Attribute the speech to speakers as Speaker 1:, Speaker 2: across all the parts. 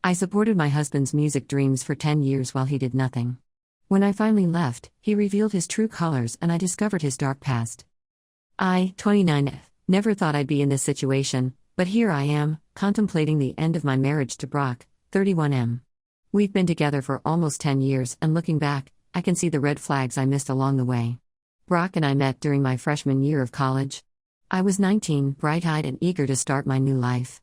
Speaker 1: I supported my husband's music dreams for 10 years while he did nothing. When I finally left, he revealed his true colors and I discovered his dark past. I, 29, never thought I'd be in this situation, but here I am, contemplating the end of my marriage to Brock, 31M. We've been together for almost 10 years, and looking back, I can see the red flags I missed along the way. Brock and I met during my freshman year of college. I was 19, bright-eyed and eager to start my new life.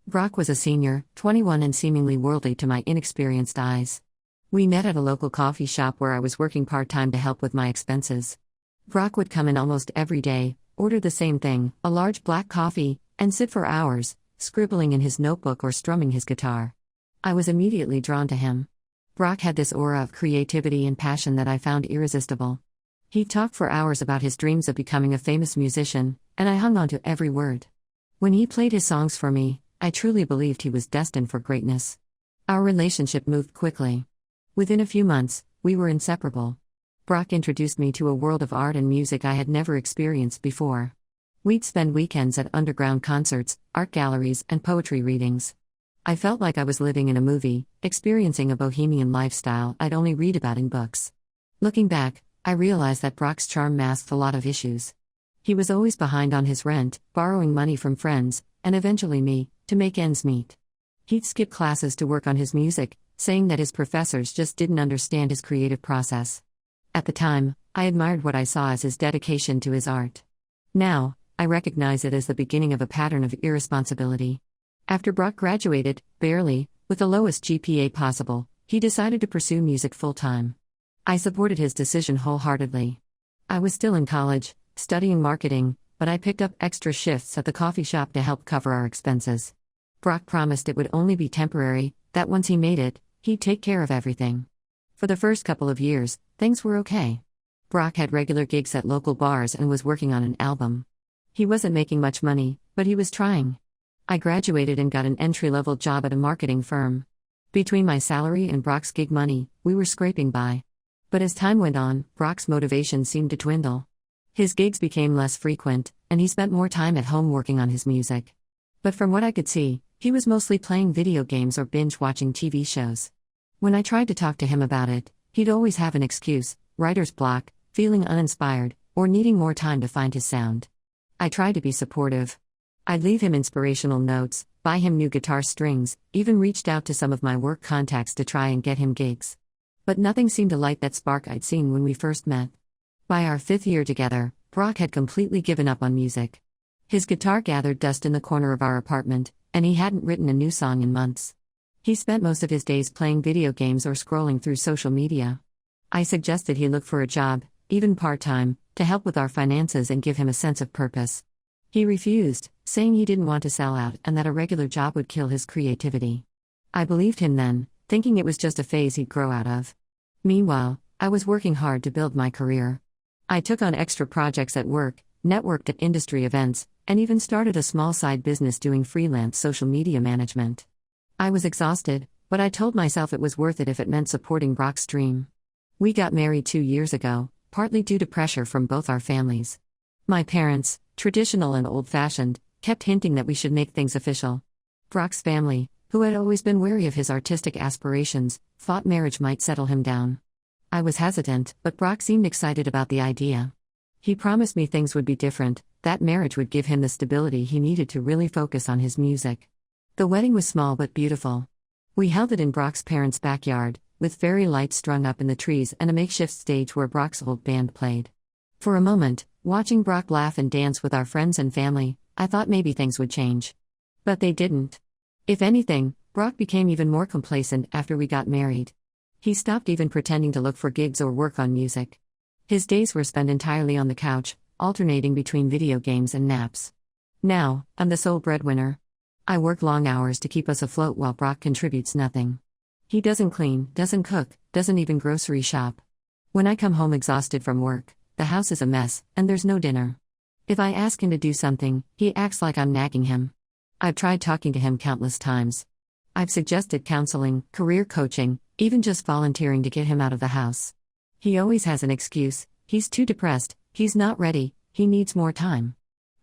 Speaker 1: Brock was a senior, 21 and seemingly worldly to my inexperienced eyes. We met at a local coffee shop where I was working part-time to help with my expenses. Brock would come in almost every day, order the same thing, a large black coffee, and sit for hours, scribbling in his notebook or strumming his guitar. I was immediately drawn to him. Brock had this aura of creativity and passion that I found irresistible. He'd talk for hours about his dreams of becoming a famous musician, and I hung on to every word. When he played his songs for me, I truly believed he was destined for greatness. Our relationship moved quickly. Within a few months, we were inseparable. Brock introduced me to a world of art and music I had never experienced before. We'd spend weekends at underground concerts, art galleries, and poetry readings. I felt like I was living in a movie, experiencing a bohemian lifestyle I'd only read about in books. Looking back, I realized that Brock's charm masked a lot of issues. He was always behind on his rent, borrowing money from friends, and eventually me, to make ends meet. He'd skip classes to work on his music, saying that his professors just didn't understand his creative process. At the time, I admired what I saw as his dedication to his art. Now, I recognize it as the beginning of a pattern of irresponsibility. After Brock graduated, barely, with the lowest GPA possible, he decided to pursue music full-time. I supported his decision wholeheartedly. I was still in college, studying marketing, but I picked up extra shifts at the coffee shop to help cover our expenses. Brock promised it would only be temporary, that once he made it, he'd take care of everything. For the first couple of years, things were okay. Brock had regular gigs at local bars and was working on an album. He wasn't making much money, but he was trying. I graduated and got an entry-level job at a marketing firm. Between my salary and Brock's gig money, we were scraping by. But as time went on, Brock's motivation seemed to dwindle. His gigs became less frequent, and he spent more time at home working on his music. But from what I could see, he was mostly playing video games or binge-watching TV shows. When I tried to talk to him about it, he'd always have an excuse: writer's block, feeling uninspired, or needing more time to find his sound. I tried to be supportive. I'd leave him inspirational notes, buy him new guitar strings, even reached out to some of my work contacts to try and get him gigs. But nothing seemed to light that spark I'd seen when we first met. By our 5th year together, Brock had completely given up on music. His guitar gathered dust in the corner of our apartment, and he hadn't written a new song in months. He spent most of his days playing video games or scrolling through social media. I suggested he look for a job, even part-time, to help with our finances and give him a sense of purpose. He refused, saying he didn't want to sell out and that a regular job would kill his creativity. I believed him then, thinking it was just a phase he'd grow out of. Meanwhile, I was working hard to build my career. I took on extra projects at work, networked at industry events, and even started a small side business doing freelance social media management. I was exhausted, but I told myself it was worth it if it meant supporting Brock's dream. We got married 2 years ago, partly due to pressure from both our families. My parents, traditional and old-fashioned, kept hinting that we should make things official. Brock's family, who had always been wary of his artistic aspirations, thought marriage might settle him down. I was hesitant, but Brock seemed excited about the idea. He promised me things would be different, that marriage would give him the stability he needed to really focus on his music. The wedding was small but beautiful. We held it in Brock's parents' backyard, with fairy lights strung up in the trees and a makeshift stage where Brock's old band played. For a moment, watching Brock laugh and dance with our friends and family, I thought maybe things would change. But they didn't. If anything, Brock became even more complacent after we got married. He stopped even pretending to look for gigs or work on music. His days were spent entirely on the couch, alternating between video games and naps. Now, I'm the sole breadwinner. I work long hours to keep us afloat while Brock contributes nothing. He doesn't clean, doesn't cook, doesn't even grocery shop. When I come home exhausted from work, the house is a mess, and there's no dinner. If I ask him to do something, he acts like I'm nagging him. I've tried talking to him countless times. I've suggested counseling, career coaching, even just volunteering to get him out of the house. He always has an excuse: he's too depressed, he's not ready, he needs more time.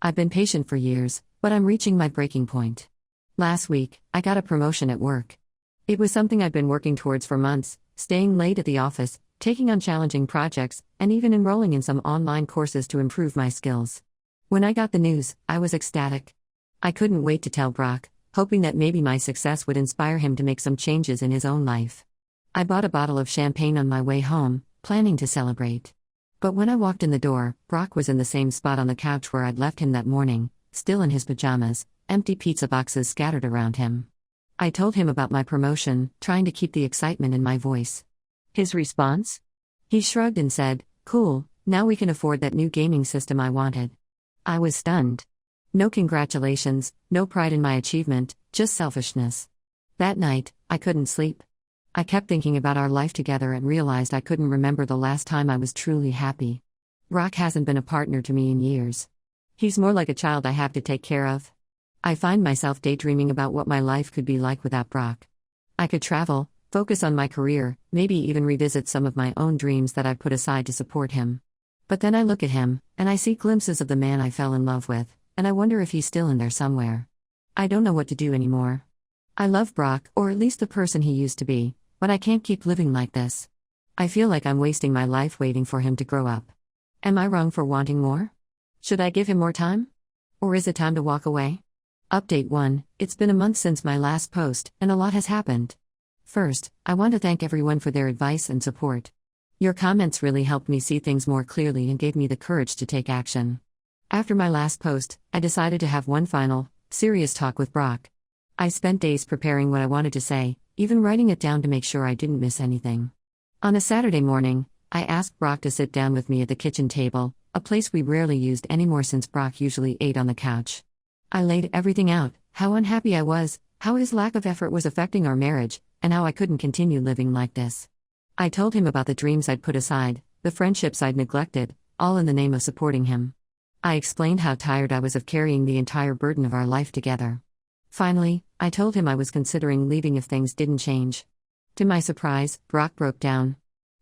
Speaker 1: I've been patient for years, but I'm reaching my breaking point. Last week, I got a promotion at work. It was something I'd been working towards for months, staying late at the office, taking on challenging projects, and even enrolling in some online courses to improve my skills. When I got the news, I was ecstatic. I couldn't wait to tell Brock, hoping that maybe my success would inspire him to make some changes in his own life. I bought a bottle of champagne on my way home, planning to celebrate. But when I walked in the door, Brock was in the same spot on the couch where I'd left him that morning, still in his pajamas, empty pizza boxes scattered around him. I told him about my promotion, trying to keep the excitement in my voice. His response? He shrugged and said, "Cool, now we can afford that new gaming system I wanted." I was stunned. No congratulations, no pride in my achievement, just selfishness. That night, I couldn't sleep. I kept thinking about our life together and realized I couldn't remember the last time I was truly happy. Brock hasn't been a partner to me in years. He's more like a child I have to take care of. I find myself daydreaming about what my life could be like without Brock. I could travel, focus on my career, maybe even revisit some of my own dreams that I've put aside to support him. But then I look at him, and I see glimpses of the man I fell in love with, and I wonder if he's still in there somewhere. I don't know what to do anymore. I love Brock, or at least the person he used to be, but I can't keep living like this. I feel like I'm wasting my life waiting for him to grow up. Am I wrong for wanting more? Should I give him more time? Or is it time to walk away? Update 1, it's been a month since my last post, and a lot has happened. First, I want to thank everyone for their advice and support. Your comments really helped me see things more clearly and gave me the courage to take action. After my last post, I decided to have one final, serious talk with Brock. I spent days preparing what I wanted to say, even writing it down to make sure I didn't miss anything. On a Saturday morning, I asked Brock to sit down with me at the kitchen table, a place we rarely used anymore since Brock usually ate on the couch. I laid everything out, how unhappy I was, how his lack of effort was affecting our marriage, and how I couldn't continue living like this. I told him about the dreams I'd put aside, the friendships I'd neglected, all in the name of supporting him. I explained how tired I was of carrying the entire burden of our life together. Finally, I told him I was considering leaving if things didn't change. To my surprise, Brock broke down.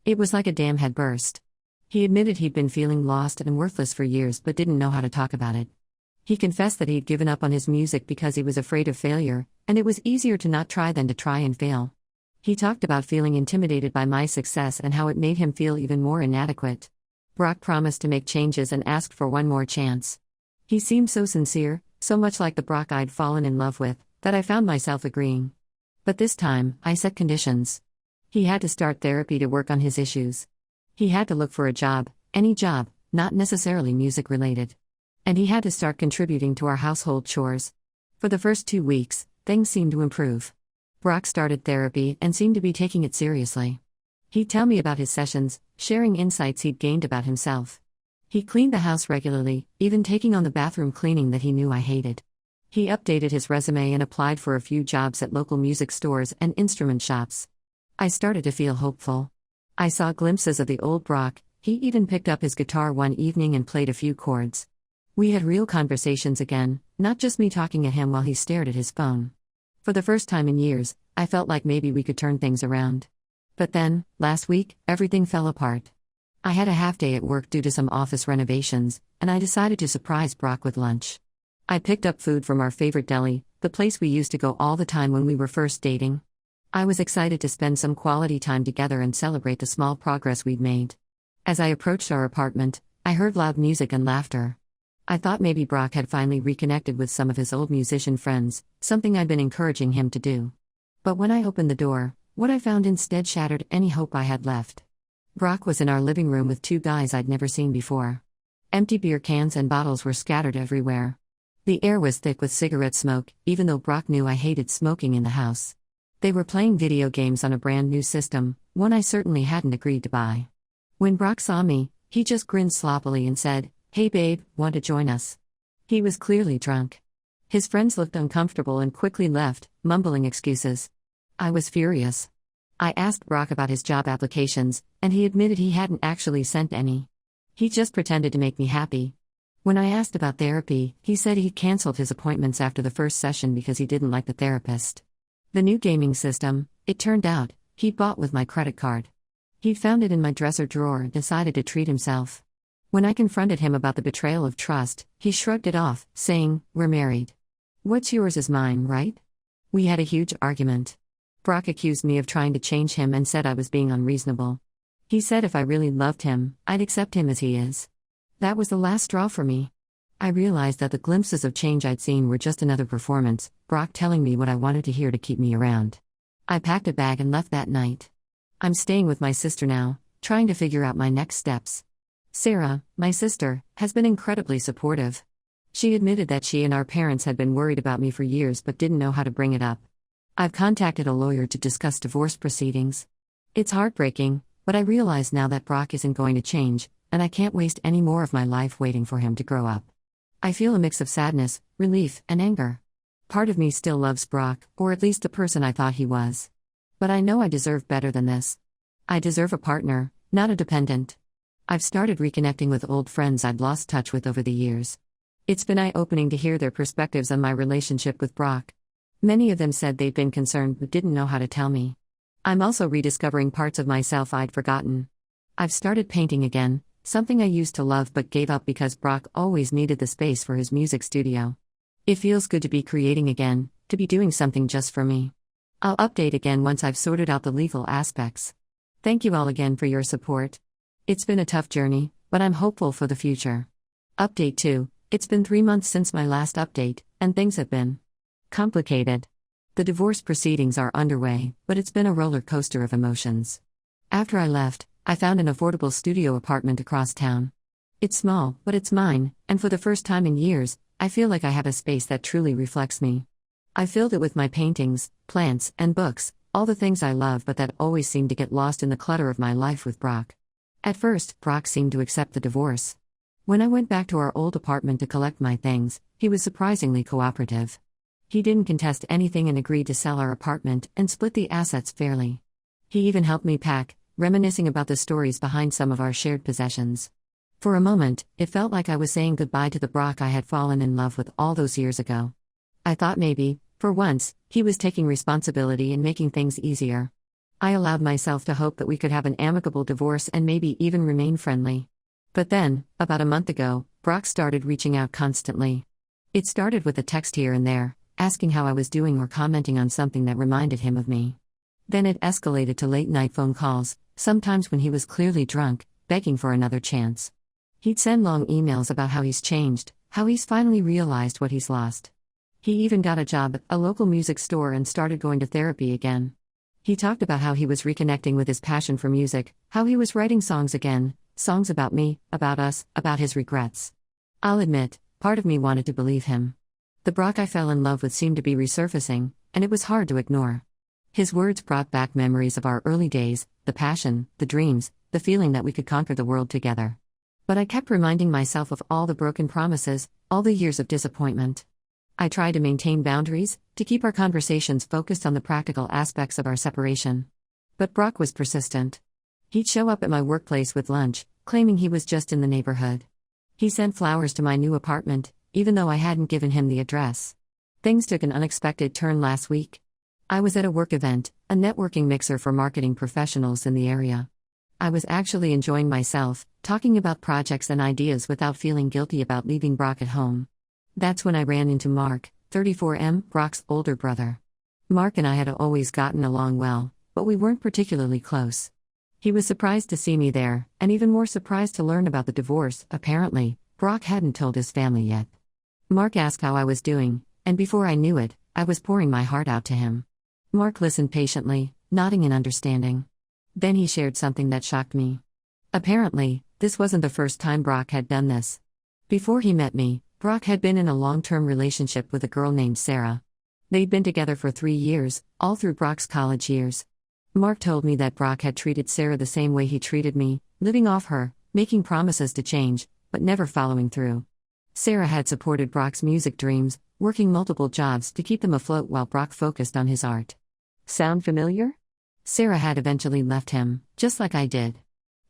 Speaker 1: It was like a dam had burst. He admitted he'd been feeling lost and worthless for years but didn't know how to talk about it. He confessed that he'd given up on his music because he was afraid of failure, and it was easier to not try than to try and fail. He talked about feeling intimidated by my success and how it made him feel even more inadequate. Brock promised to make changes and asked for one more chance. He seemed so sincere, so much like the Brock I'd fallen in love with, that I found myself agreeing. But this time, I set conditions. He had to start therapy to work on his issues. He had to look for a job, any job, not necessarily music-related. And he had to start contributing to our household chores. For the first 2 weeks, things seemed to improve. Brock started therapy and seemed to be taking it seriously. He'd tell me about his sessions, sharing insights he'd gained about himself. He cleaned the house regularly, even taking on the bathroom cleaning that he knew I hated. He updated his resume and applied for a few jobs at local music stores and instrument shops. I started to feel hopeful. I saw glimpses of the old Brock. He even picked up his guitar one evening and played a few chords. We had real conversations again, not just me talking at him while he stared at his phone. For the first time in years, I felt like maybe we could turn things around. But then, last week, everything fell apart. I had a half day at work due to some office renovations, and I decided to surprise Brock with lunch. I picked up food from our favorite deli, the place we used to go all the time when we were first dating. I was excited to spend some quality time together and celebrate the small progress we'd made. As I approached our apartment, I heard loud music and laughter. I thought maybe Brock had finally reconnected with some of his old musician friends, something I'd been encouraging him to do. But when I opened the door, what I found instead shattered any hope I had left. Brock was in our living room with 2 guys I'd never seen before. Empty beer cans and bottles were scattered everywhere. The air was thick with cigarette smoke, even though Brock knew I hated smoking in the house. They were playing video games on a brand new system, one I certainly hadn't agreed to buy. When Brock saw me, he just grinned sloppily and said, "Hey babe, want to join us?" He was clearly drunk. His friends looked uncomfortable and quickly left, mumbling excuses. I was furious. I asked Brock about his job applications, and he admitted he hadn't actually sent any. He just pretended to make me happy. When I asked about therapy, he said he'd canceled his appointments after the first session because he didn't like the therapist. The new gaming system, it turned out, he'd bought with my credit card. He'd found it in my dresser drawer and decided to treat himself. When I confronted him about the betrayal of trust, he shrugged it off, saying, "We're married. What's yours is mine, right?" We had a huge argument. Brock accused me of trying to change him and said I was being unreasonable. He said if I really loved him, I'd accept him as he is. That was the last straw for me. I realized that the glimpses of change I'd seen were just another performance, Brock telling me what I wanted to hear to keep me around. I packed a bag and left that night. I'm staying with my sister now, trying to figure out my next steps. Sarah, my sister, has been incredibly supportive. She admitted that she and our parents had been worried about me for years but didn't know how to bring it up. I've contacted a lawyer to discuss divorce proceedings. It's heartbreaking, but I realize now that Brock isn't going to change, and I can't waste any more of my life waiting for him to grow up. I feel a mix of sadness, relief, and anger. Part of me still loves Brock, or at least the person I thought he was. But I know I deserve better than this. I deserve a partner, not a dependent. I've started reconnecting with old friends I'd lost touch with over the years. It's been eye-opening to hear their perspectives on my relationship with Brock. Many of them said they'd been concerned but didn't know how to tell me. I'm also rediscovering parts of myself I'd forgotten. I've started painting again, something I used to love but gave up because Brock always needed the space for his music studio. It feels good to be creating again, to be doing something just for me. I'll update again once I've sorted out the legal aspects. Thank you all again for your support. It's been a tough journey, but I'm hopeful for the future. Update 2. It's been 3 months since my last update, and things have been complicated. The divorce proceedings are underway, but it's been a roller coaster of emotions. After I left, I found an affordable studio apartment across town. It's small, but it's mine, and for the first time in years, I feel like I have a space that truly reflects me. I filled it with my paintings, plants, and books, all the things I love but that always seem to get lost in the clutter of my life with Brock. At first, Brock seemed to accept the divorce. When I went back to our old apartment to collect my things, he was surprisingly cooperative. He didn't contest anything and agreed to sell our apartment and split the assets fairly. He even helped me pack, reminiscing about the stories behind some of our shared possessions. For a moment, it felt like I was saying goodbye to the Brock I had fallen in love with all those years ago. I thought maybe, for once, he was taking responsibility and making things easier. I allowed myself to hope that we could have an amicable divorce and maybe even remain friendly. But then, about a month ago, Brock started reaching out constantly. It started with a text here and there, asking how I was doing or commenting on something that reminded him of me. Then it escalated to late-night phone calls, sometimes when he was clearly drunk, begging for another chance. He'd send long emails about how he's changed, how he's finally realized what he's lost. He even got a job at a local music store and started going to therapy again. He talked about how he was reconnecting with his passion for music, how he was writing songs again, songs about me, about us, about his regrets. I'll admit, part of me wanted to believe him. The Brock I fell in love with seemed to be resurfacing, and it was hard to ignore. His words brought back memories of our early days, the passion, the dreams, the feeling that we could conquer the world together. But I kept reminding myself of all the broken promises, all the years of disappointment. I tried to maintain boundaries, to keep our conversations focused on the practical aspects of our separation. But Brock was persistent. He'd show up at my workplace with lunch, claiming he was just in the neighborhood. He sent flowers to my new apartment, even though I hadn't given him the address. Things took an unexpected turn last week. I was at a work event, a networking mixer for marketing professionals in the area. I was actually enjoying myself, talking about projects and ideas without feeling guilty about leaving Brock at home. That's when I ran into Mark, 34M, Brock's older brother. Mark and I had always gotten along well, but we weren't particularly close. He was surprised to see me there, and even more surprised to learn about the divorce. Apparently, Brock hadn't told his family yet. Mark asked how I was doing, and before I knew it, I was pouring my heart out to him. Mark listened patiently, nodding in understanding. Then he shared something that shocked me. Apparently, this wasn't the first time Brock had done this. Before he met me, Brock had been in a long-term relationship with a girl named Sarah. They'd been together for 3 years, all through Brock's college years. Mark told me that Brock had treated Sarah the same way he treated me, living off her, making promises to change, but never following through. Sarah had supported Brock's music dreams, working multiple jobs to keep them afloat while Brock focused on his art. Sound familiar? Sarah had eventually left him, just like I did.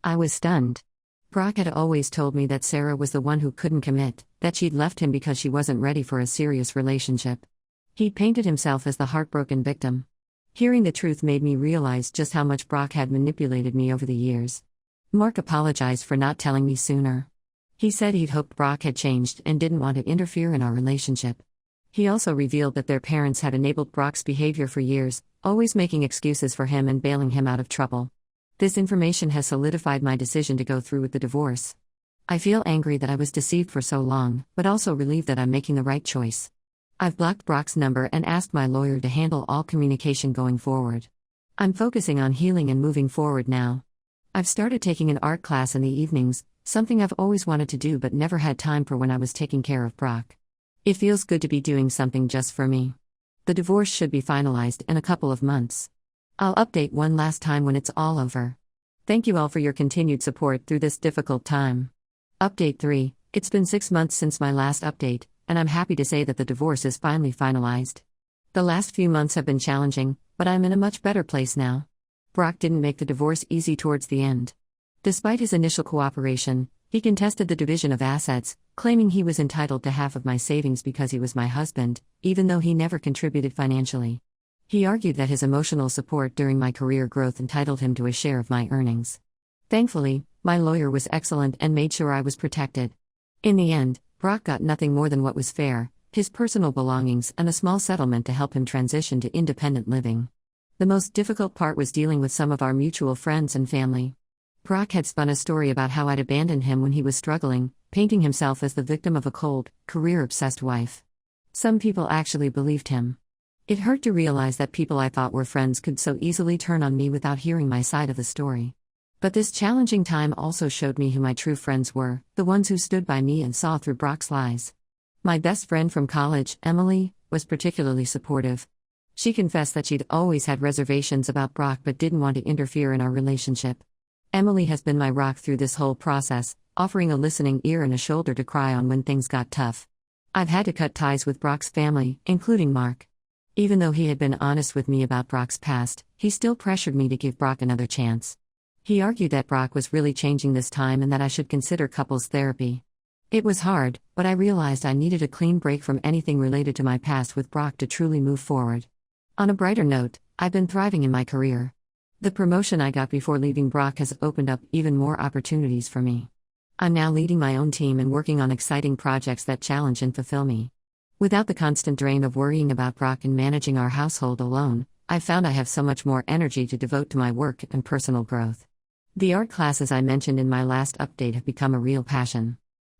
Speaker 1: I was stunned. Brock had always told me that Sarah was the one who couldn't commit, that she'd left him because she wasn't ready for a serious relationship. He'd painted himself as the heartbroken victim. Hearing the truth made me realize just how much Brock had manipulated me over the years. Mark apologized for not telling me sooner. He said he'd hoped Brock had changed and didn't want to interfere in our relationship. He also revealed that their parents had enabled Brock's behavior for years, always making excuses for him and bailing him out of trouble. This information has solidified my decision to go through with the divorce. I feel angry that I was deceived for so long, but also relieved that I'm making the right choice. I've blocked Brock's number and asked my lawyer to handle all communication going forward. I'm focusing on healing and moving forward now. I've started taking an art class in the evenings, something I've always wanted to do but never had time for when I was taking care of Brock. It feels good to be doing something just for me. The divorce should be finalized in a couple of months. I'll update one last time when it's all over. Thank you all for your continued support through this difficult time. Update 3. It's been 6 months since my last update, and I'm happy to say that the divorce is finally finalized. The last few months have been challenging, but I'm in a much better place now. Brock didn't make the divorce easy towards the end. Despite his initial cooperation, he contested the division of assets, claiming he was entitled to half of my savings because he was my husband, even though he never contributed financially. He argued that his emotional support during my career growth entitled him to a share of my earnings. Thankfully, my lawyer was excellent and made sure I was protected. In the end, Brock got nothing more than what was fair, his personal belongings and a small settlement to help him transition to independent living. The most difficult part was dealing with some of our mutual friends and family. Brock had spun a story about how I'd abandoned him when he was struggling, painting himself as the victim of a cold, career-obsessed wife. Some people actually believed him. It hurt to realize that people I thought were friends could so easily turn on me without hearing my side of the story. But this challenging time also showed me who my true friends were, the ones who stood by me and saw through Brock's lies. My best friend from college, Emily, was particularly supportive. She confessed that she'd always had reservations about Brock but didn't want to interfere in our relationship. Emily has been my rock through this whole process, offering a listening ear and a shoulder to cry on when things got tough. I've had to cut ties with Brock's family, including Mark. Even though he had been honest with me about Brock's past, he still pressured me to give Brock another chance. He argued that Brock was really changing this time and that I should consider couples therapy. It was hard, but I realized I needed a clean break from anything related to my past with Brock to truly move forward. On a brighter note, I've been thriving in my career. The promotion I got before leaving Brock has opened up even more opportunities for me. I'm now leading my own team and working on exciting projects that challenge and fulfill me. Without the constant drain of worrying about Brock and managing our household alone, I've found I have so much more energy to devote to my work and personal growth. The art classes I mentioned in my last update have become a real passion.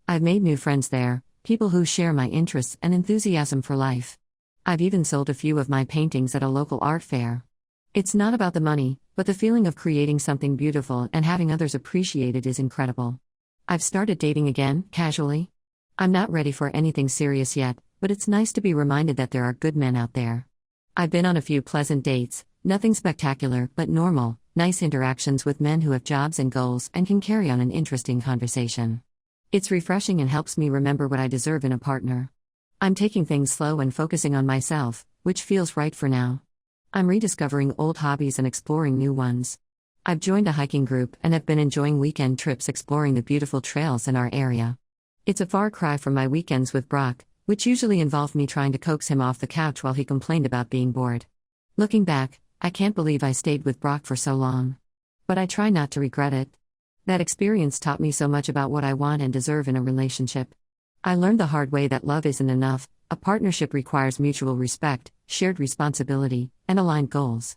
Speaker 1: I've made new friends there, people who share my interests and enthusiasm for life. I've even sold a few of my paintings at a local art fair. It's not about the money, but the feeling of creating something beautiful and having others appreciate it is incredible. I've started dating again, casually. I'm not ready for anything serious yet, but it's nice to be reminded that there are good men out there. I've been on a few pleasant dates, nothing spectacular, but normal, nice interactions with men who have jobs and goals and can carry on an interesting conversation. It's refreshing and helps me remember what I deserve in a partner. I'm taking things slow and focusing on myself, which feels right for now. I'm rediscovering old hobbies and exploring new ones. I've joined a hiking group and have been enjoying weekend trips exploring the beautiful trails in our area. It's a far cry from my weekends with Brock, which usually involved me trying to coax him off the couch while he complained about being bored. Looking back, I can't believe I stayed with Brock for so long. But I try not to regret it. That experience taught me so much about what I want and deserve in a relationship. I learned the hard way that love isn't enough. A partnership requires mutual respect, shared responsibility, and aligned goals.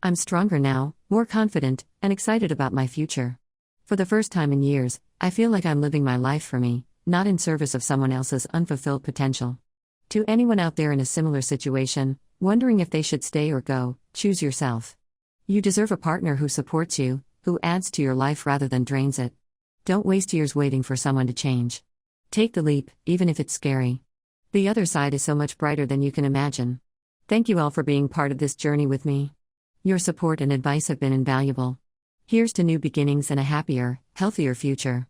Speaker 1: I'm stronger now, more confident, and excited about my future. For the first time in years, I feel like I'm living my life for me, not in service of someone else's unfulfilled potential. To anyone out there in a similar situation, wondering if they should stay or go, choose yourself. You deserve a partner who supports you, who adds to your life rather than drains it. Don't waste years waiting for someone to change. Take the leap, even if it's scary. The other side is so much brighter than you can imagine. Thank you all for being part of this journey with me. Your support and advice have been invaluable. Here's to new beginnings and a happier, healthier future.